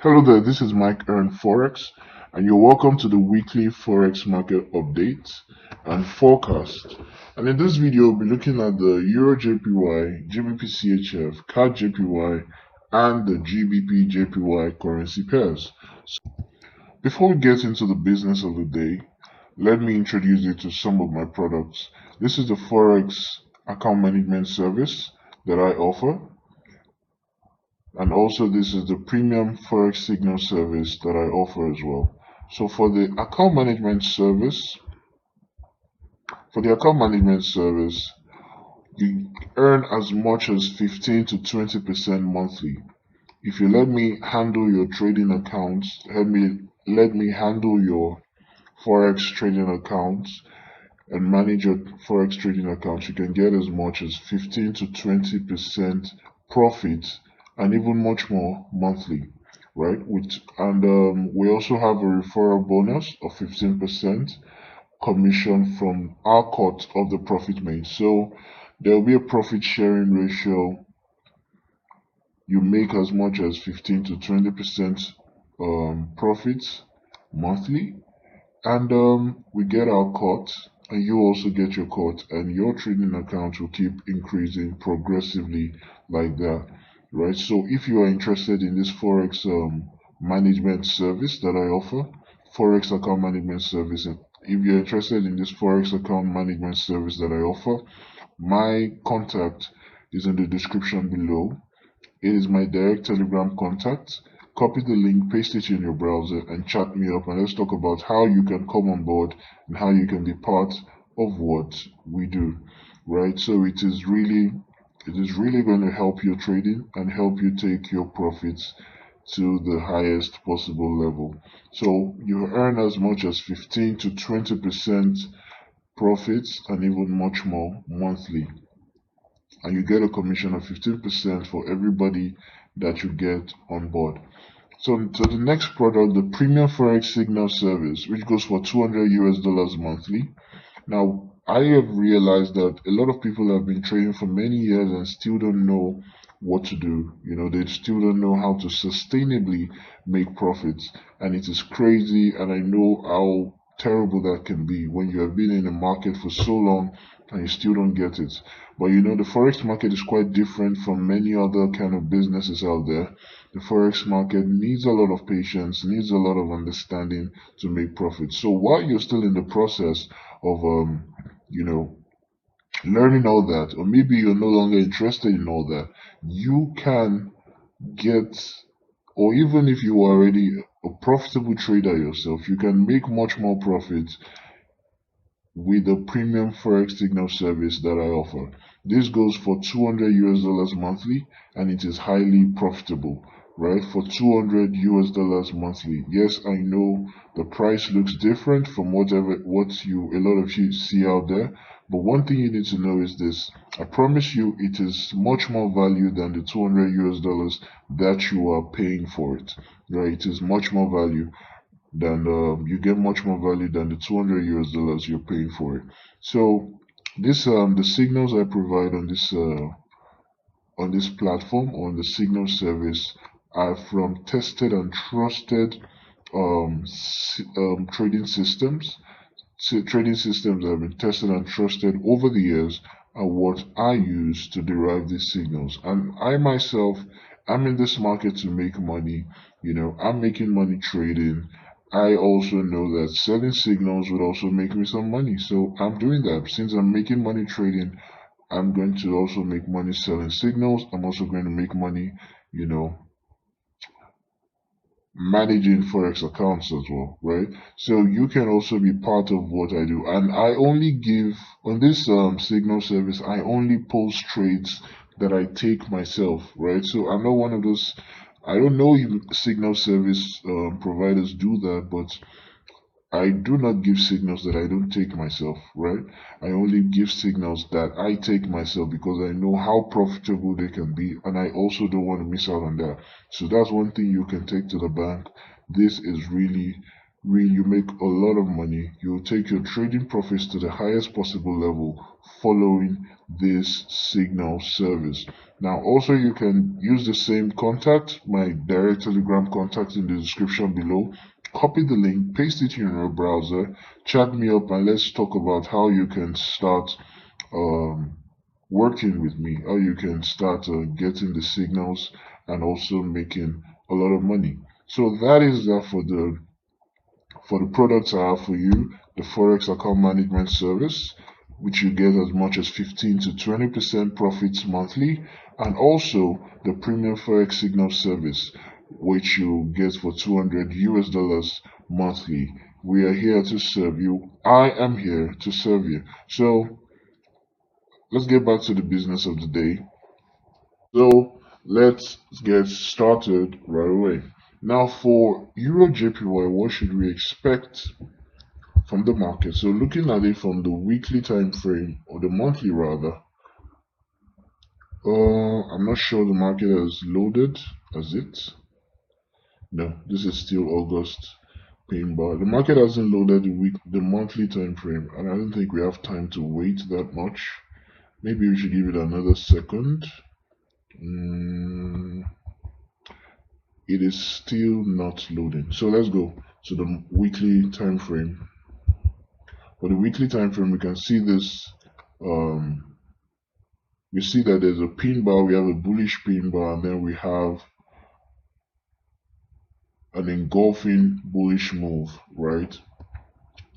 Hello there, this is Mike Earn Forex, and you're welcome to the weekly Forex market update and forecast. And in this video, we'll be looking at the EURJPY, GBPCHF, CADJPY, and the GBPJPY currency pairs. Before we get into the business of the day, let me introduce you to some of my products. This is the Forex account management service that I offer. And also this is the premium Forex signal service that I offer as well. So for the account management service, you earn as much as 15 to 20% monthly. If you let me handle your trading accounts, let me handle your Forex trading accounts and manage your Forex trading accounts, you can get as much as 15 to 20% profit and even much more monthly, right? We also have a referral bonus of 15% commission from our cut of the profit made. So there will be a profit sharing ratio. You make as much as 15 to 20% profits monthly, and we get our cut, and you also get your cut, and your trading account will keep increasing progressively like that, right? So if you are interested in this Forex management service that I offer, Forex account management service, and if you're interested in this Forex account management service that I offer, my contact is in the description below. It is my direct Telegram contact. Copy the link, paste it in your browser, and chat me up, and let's talk about how you can come on board and how you can be part of what we do, right? So it is really going to help your trading and help you take your profits to the highest possible level. So you earn as much as 15 to 20% profits and even much more monthly, and you get a commission of 15% for everybody that you get on board. So the next product, the premium Forex signal service, which goes for $200 monthly. Now, I have realized that a lot of people have been trading for many years and still don't know what to do. They still don't know how to sustainably make profits, and it is crazy, and I know how terrible that can be when you have been in the market for so long and you still don't get it. But the Forex market is quite different from many other kind of businesses out there. The Forex market needs a lot of patience, needs a lot of understanding to make profits. So while you're still in the process of learning all that, or maybe you're no longer interested in all that, you can get, or even if you are already a profitable trader yourself, you can make much more profit with the premium Forex signal service that I offer. This goes for $200 monthly, and it is highly profitable, right? For $200 monthly. Yes, I know the price looks different from a lot of you see out there, but one thing you need to know is this: I promise you, it is much more value than the $200 that you are paying for it, right? It is much more value than you get much more value than the $200 you're paying for it. So this the signals I provide on this platform, on the signal service, are from tested and trusted trading systems. Trading systems that have been tested and trusted over the years are what I use to derive these signals. And I myself, I'm in this market to make money. I'm making money trading. I also know that selling signals would also make me some money, so I'm doing that. Since I'm making money trading, I'm going to also make money selling signals. I'm also going to make money, managing Forex accounts as well, right? So you can also be part of what I do. And I only give, on this signal service, I only post trades that I take myself, right? So I'm not one of those, I don't know if signal service providers do that, but I do not give signals that I don't take myself, right? I only give signals that I take myself because I know how profitable they can be, and I also don't want to miss out on that. So that's one thing you can take to the bank. This is really, you make a lot of money. You'll take your trading profits to the highest possible level following this signal service. Now also you can use the same contact, my direct Telegram contact in the description below. Copy the link, paste it in your browser, chat me up, and let's talk about how you can start working with me, how you can start getting the signals and also making a lot of money. So that is that for the products I have for you: the Forex account management service, which you get as much as 15 to 20% profits monthly, and also the premium Forex signal service, which you get for $200 monthly. We are here to serve you. I am here to serve you. So let's get back to the business of the day. So let's get started right away. Now for EURJPY, what should we expect from the market? So looking at it from the weekly time frame, or the monthly rather, I'm not sure the market has loaded. Has it? No, this is still August pin bar. The market hasn't loaded the monthly time frame, and I don't think we have time to wait that much. Maybe we should give it another second. It is still not loading. So let's go to the weekly time frame. For the weekly time frame, we can see this. We see that there's a pin bar. We have a bullish pin bar, and then we have an engulfing bullish move, right?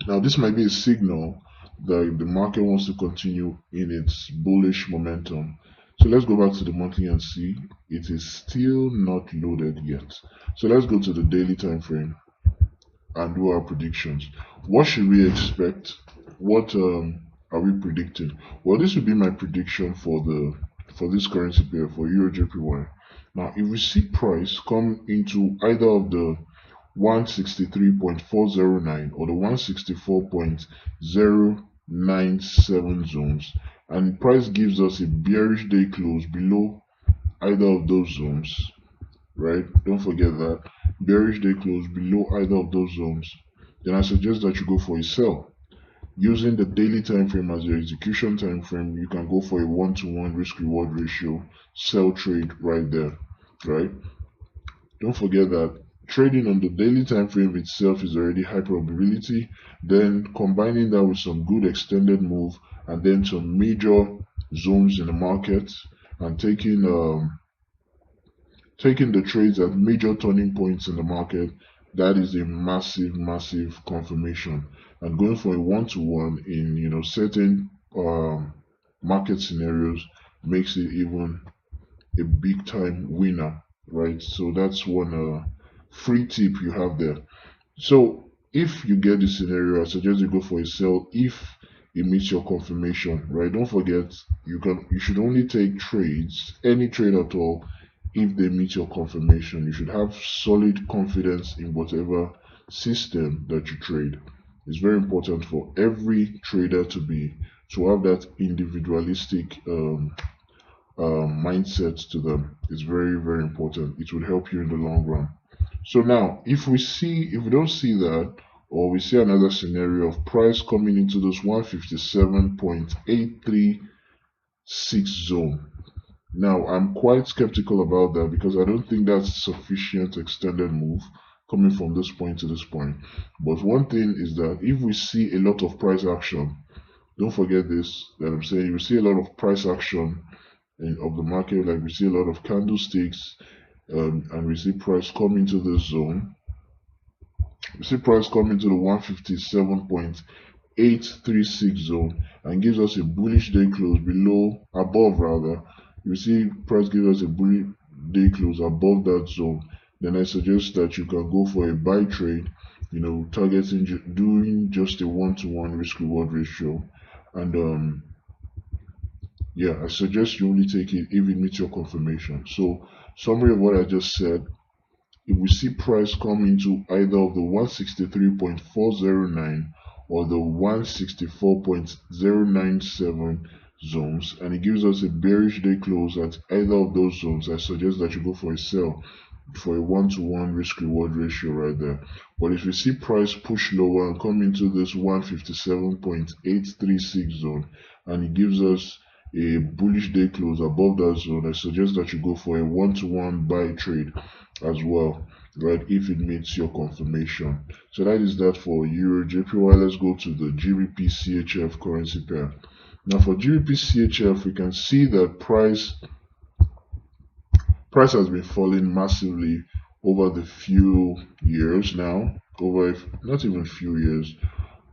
Now this might be a signal that the market wants to continue in its bullish momentum. So let's go back to the monthly and see. It is still not loaded yet. So let's go to the daily time frame and do our predictions. What should we expect? What are we predicting? Well, this will be my prediction for this currency pair, for EURJPY. Now if we see price come into either of the 163.409 or the 164.097 zones, and price gives us a bearish day close below either of those zones, right? Don't forget that. Bearish day close below either of those zones, then I suggest that you go for a sell. Using the daily time frame as your execution time frame, you can go for a 1-to-1 risk reward ratio sell trade right there, right? Don't forget that trading on the daily time frame itself is already high probability. Then combining that with some good extended move and then some major zones in the market, and taking the trades at major turning points in the market, that is a massive confirmation. And going for a 1-to-1 in certain market scenarios makes it even a big time winner, right? So that's one free tip you have there. So if you get the scenario, I suggest you go for a sell if it meets your confirmation, right? Don't forget, you should only take trades, any trade at all, if they meet your confirmation. You should have solid confidence in whatever system that you trade. It's very important for every trader to have that individualistic mindset to them. It's very important. It will help you in the long run. So now if we don't see that, or we see another scenario of price coming into this 157.836 zone, now I'm quite skeptical about that, because I don't think that's sufficient extended move coming from this point to this point. But one thing is that if we see a lot of price action, don't forget this, that I'm saying, we see a lot of price action of the market, like we see a lot of candlesticks, and we see price come into this zone. We see price come into the 157.836 zone and gives us a bullish day close above rather. You see price gives us a bullish day close above that zone. Then I suggest that you can go for a buy trade, targeting doing just a 1-to-1 risk reward ratio. And yeah, I suggest you only take it if it meets your confirmation. So summary of what I just said: if we see price come into either of the 163.409 or the 164.097 zones, and it gives us a bearish day close at either of those zones, I suggest that you go for a sell. for a 1-to-1 risk reward ratio right there. But if you see price push lower and come into this 157.836 zone, and it gives us a bullish day close above that zone, I suggest that you go for a 1-to-1 buy trade as well, right, if it meets your confirmation. So that is that for EURJPY. Let's go to the GBPCHF currency pair. Now for GBPCHF, we can see that price has been falling massively over the few years now. Over not even few years,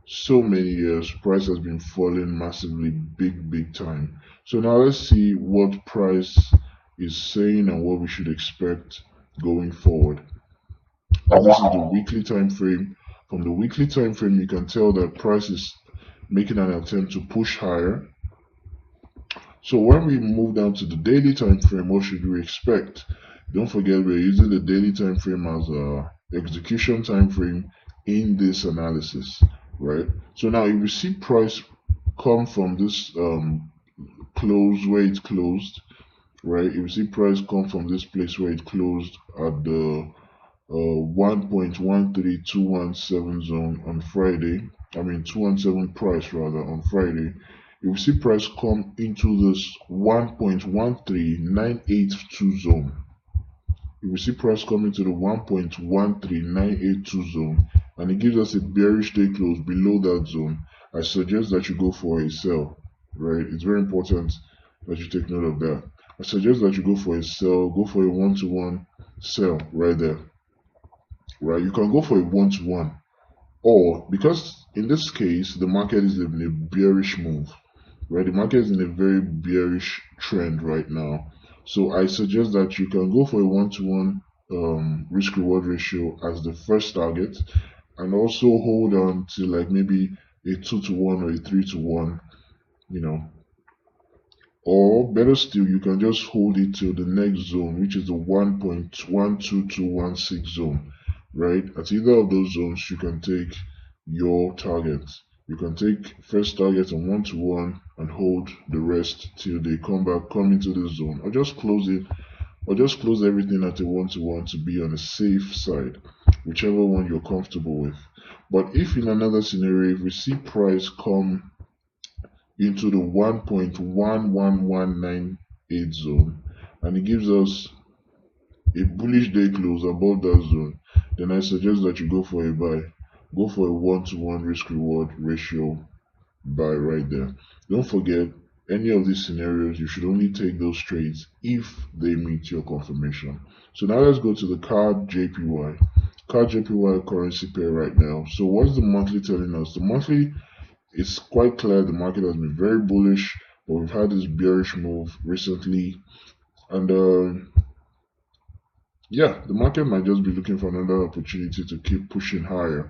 so many years, price has been falling massively, big time. So now let's see what price is saying and what we should expect going forward. Now this is the weekly time frame. From the weekly time frame, you can tell that price is making an attempt to push higher. So when we move down to the daily time frame, what should we expect? Don't forget, we're using the daily time frame as a execution time frame in this analysis, right? So now if we see price come from this close where it closed, right? If you see price come from this place where it closed at the 1.13217 zone on Friday, 217 price rather on Friday, you will see price come into this 1.13982 zone. You will see price come into the 1.13982 zone, and it gives us a bearish day close below that zone. I suggest that you go for a sell, right? It's very important that you take note of that. I suggest that you go for a sell, go for a 1-to-1 sell right there, right? You can go for a 1-to-1, or because in this case the market is in a bearish move, right? The market is in a very bearish trend right now. So I suggest that you can go for a 1-to-1 risk reward ratio as the first target, and also hold on to like maybe a 2-to-1 or a 3-to-1, or better still, you can just hold it till the next zone, which is the 1.12216 zone, right? At either of those zones, you can take your target. You can take first target on 1-to-1 and hold the rest till they come into the zone, or just close it, or just close everything at a 1-to-1 to be on the safe side, whichever one you're comfortable with. But if in another scenario, if we see price come into the 1.11198 zone and it gives us a bullish day close above that zone, then I suggest that you go for a buy. Go for a 1-to-1 risk reward ratio buy right there. Don't forget, any of these scenarios, you should only take those trades if they meet your confirmation. So now let's go to the CADJPY. CADJPY currency pair right now. So what's the monthly telling us? The monthly, it's quite clear the market has been very bullish, but we've had this bearish move recently, and yeah, the market might just be looking for another opportunity to keep pushing higher.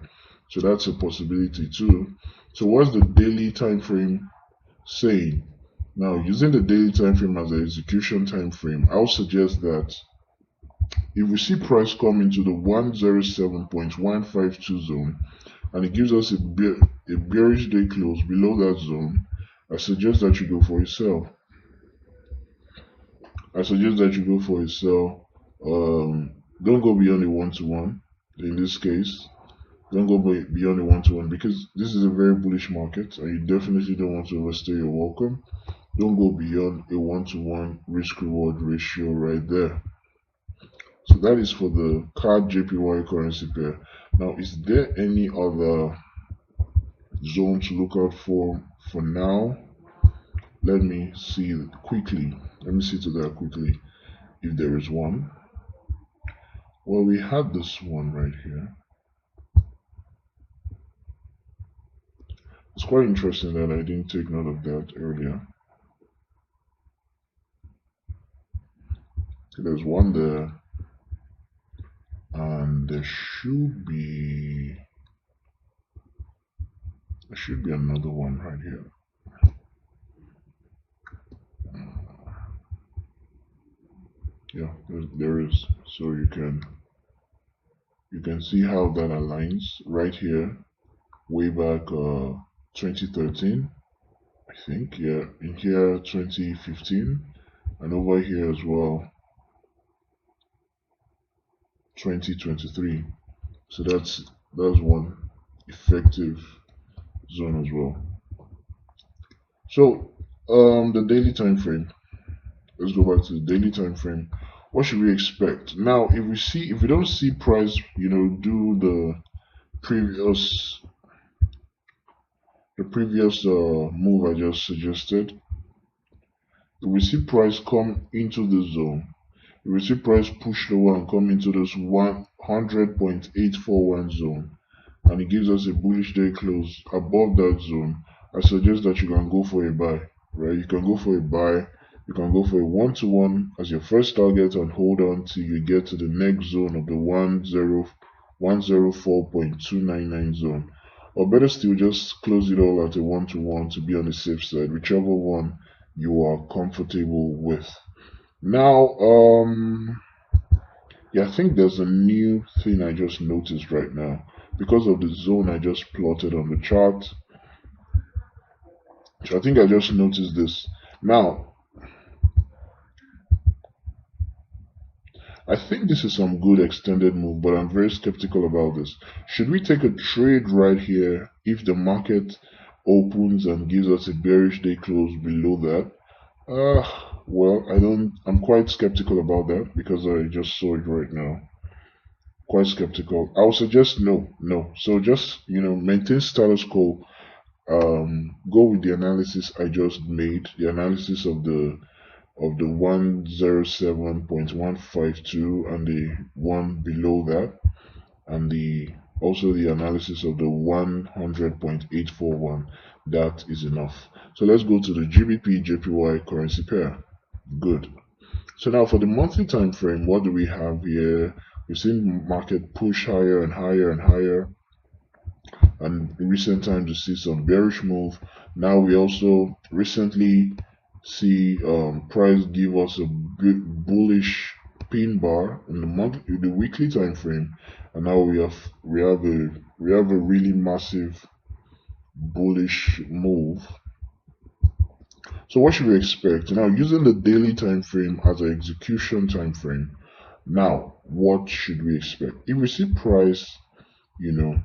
So that's a possibility too. So what's the daily time frame saying? Now, using the daily time frame as an execution time frame, I'll suggest that if we see price come into the 107.152 zone and it gives us a bearish day close below that zone, I suggest that you go for a sell. Don't go beyond a 1-to-1 in this case. Don't go beyond a 1-to-1 because this is a very bullish market and you definitely don't want to overstay your welcome. Don't go beyond a 1-to-1 risk reward ratio right there. So that is for the CADJPY currency pair. Now, is there any other zone to look out for now? Let me see quickly. Let me see to that quickly if there is one. Well, we had this one right here. It's quite interesting that I didn't take note of that earlier. There's one there, and there should be another one right here. Yeah, there is. So you can see how that aligns right here, way back 2013, I think. Yeah, in here 2015, and over here as well. 2023. So that's one effective zone as well. So the daily time frame. Let's go back to the daily time frame. What should we expect? Now, if we don't see price, do previous the previous move I just suggested, if we see price come into the zone, if we see price push lower and come into this 100.841 zone, and it gives us a bullish day close above that zone, I suggest that you can go for a buy, right? You can go for a buy. You can go for a 1-to-1 as your first target and hold on till you get to the next zone of the 104.299 zone. Or better still, just close it all at a 1-to-1 to be on the safe side, whichever one you are comfortable with. Now, yeah, I think there's a new thing I just noticed right now because of the zone I just plotted on the chart. So I think I just noticed this. Now, I think this is some good extended move, but I'm very skeptical about this. Should we take a trade right here if the market opens and gives us a bearish day close below that? Well, I'm quite skeptical about that because I just saw it right now. Quite skeptical. I would suggest no. So just, maintain status quo. Go with the analysis I just made, the analysis of the 107.152 and the one below that, and also the analysis of the 100.841. That is enough. So let's go to the GBPJPY currency pair. Good. So now for the monthly time frame, what do we have here? We've seen market push higher and higher and higher, and in recent times you see some bearish move. Now we also recently see price give us a good bullish pin bar in the weekly time frame, and now we have a really massive bullish move. So what should we expect? Now, using the daily time frame as an execution time frame, now what should we expect? If we see price, if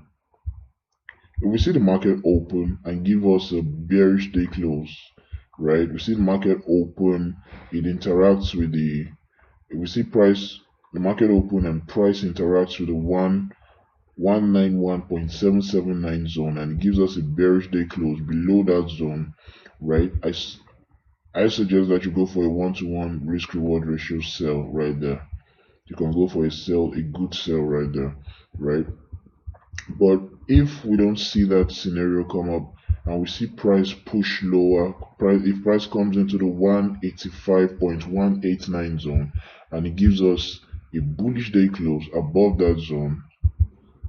we see the market open and give us a bearish day close, right? We see the market open, it interacts with if we see the market open and price interacts with the 191.779 zone, and it gives us a bearish day close below that zone, right? I suggest that you go for a 1-to-1 risk reward ratio sell right there. You can go for a good sell right there, right? But if we don't see that scenario come up and we see price push lower, if price comes into the 185.189 zone and it gives us a bullish day close above that zone,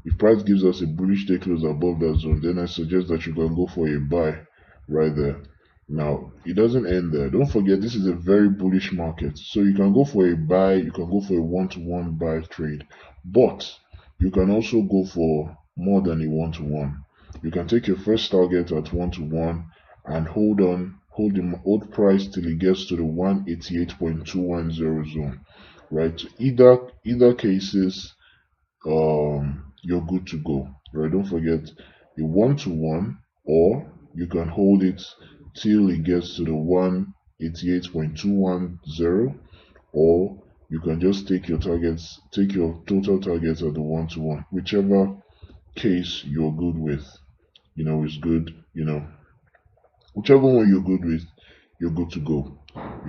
if price gives us a bullish day close above that zone, then I suggest that you can go for a buy right there. Now, it doesn't end there. Don't forget, this is a very bullish market. So you can go for a buy, you can go for a 1-to-1 buy trade, but you can also go for more than a 1-to-1. You can take your first target at 1-to-1 and hold the price till it gets to the 188.210 zone, right? So either cases, you're good to go, right? Don't forget a 1-to-1, or you can hold it till it gets to the 188.210, or you can just take your total targets at the 1-to-1. Whichever case you're good with, is good. Whichever one you're good with, you're good to go.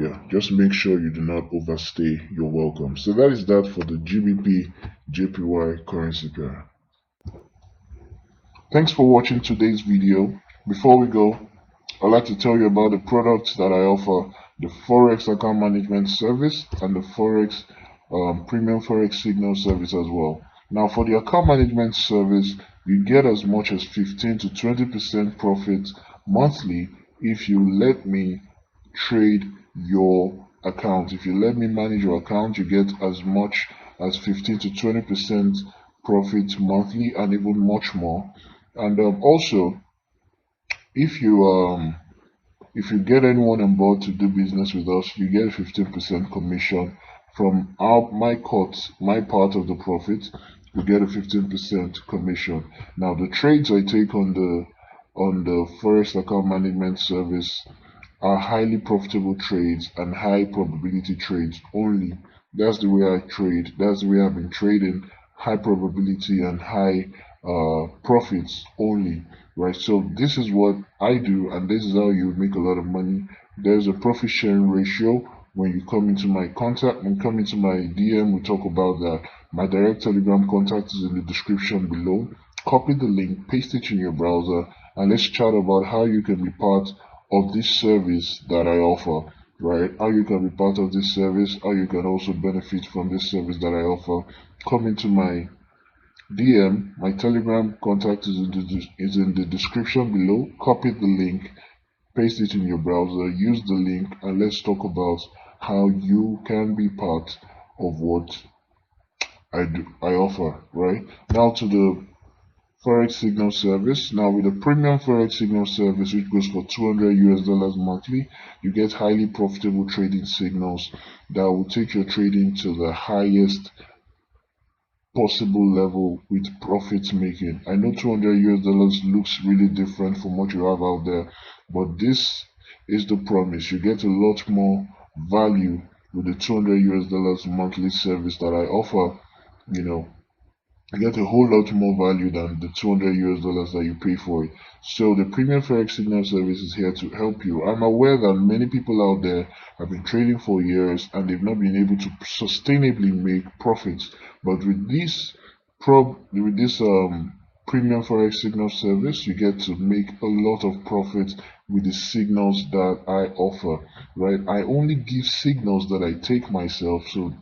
Yeah, just make sure you do not overstay your welcome. So that is that for the GBPJPY currency pair. Thanks for watching today's video. Before we go, I'd like to tell you about the products that I offer: the Forex account management service and the Forex premium Forex signal service as well. Now, for the account management service, you get as much as 15 to 20% profit monthly if you let me trade your account. If you let me manage your account, you get as much as 15 to 20% profit monthly, and even much more. And also, if you get anyone on board to do business with us, you get 15% commission from my part of the profit, we get a 15% commission. Now the trades I take on the Forex account management service are highly profitable trades and high probability trades only. That's the way I trade. That's the way I've been trading. High probability and high profits only, right? So this is what I do, and this is how you make a lot of money. There's a profit sharing ratio. When you come into my DM, we talk about that. My direct Telegram contact is in the description below. Copy the link, paste it in your browser, and let's chat about how you can be part of this service that I offer, right? How you can be part of this service, how you can also benefit from this service that I offer. Come into my DM. My Telegram contact is in the description below. Copy the link, paste it in your browser, use the link, and let's talk about how you can be part of what I offer, right? Now to the Forex signal service. Now with the premium Forex signal service, which goes for $200 monthly, you get highly profitable trading signals that will take your trading to the highest possible level with profits making. I know $200 looks really different from what you have out there, but this is the promise. You get a lot more value with the $200 monthly service that I offer. You get a whole lot more value than the $200 that you pay for it. So the premium Forex signal service is here to help you. I'm aware that many people out there have been trading for years and they've not been able to sustainably make profits. But with this premium Forex signal service, you get to make a lot of profit with the signals that I offer, right? I only give signals that I take myself, so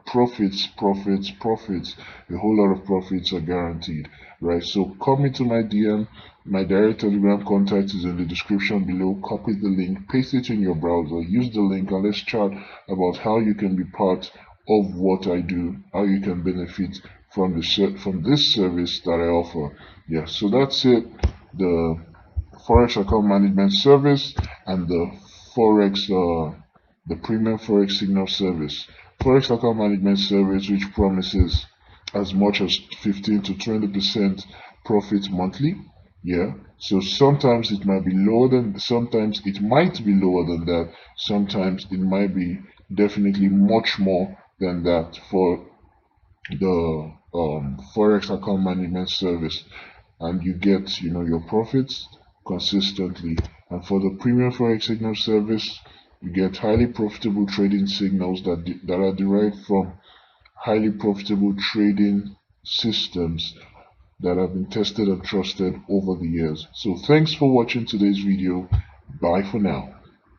profits, a whole lot of profits are guaranteed, right? So come into my DM. My direct Telegram contact is in the description below. Copy the link, paste it in your browser, use the link, and let's chat about how you can be part of what I do, how you can benefit from this service that I offer. Yeah, so that's it. The Forex account management service and the the premium Forex signal service. Forex account management service, which promises as much as 15 to 20% profit monthly. Yeah, so sometimes it might be lower than, sometimes it might be lower than that, sometimes it might be definitely much more than that for the Forex account management service, and you get your profits consistently. And for the premium Forex signal service, you get highly profitable trading signals that are derived from highly profitable trading systems that have been tested and trusted over the years. So thanks for watching today's video. Bye for now.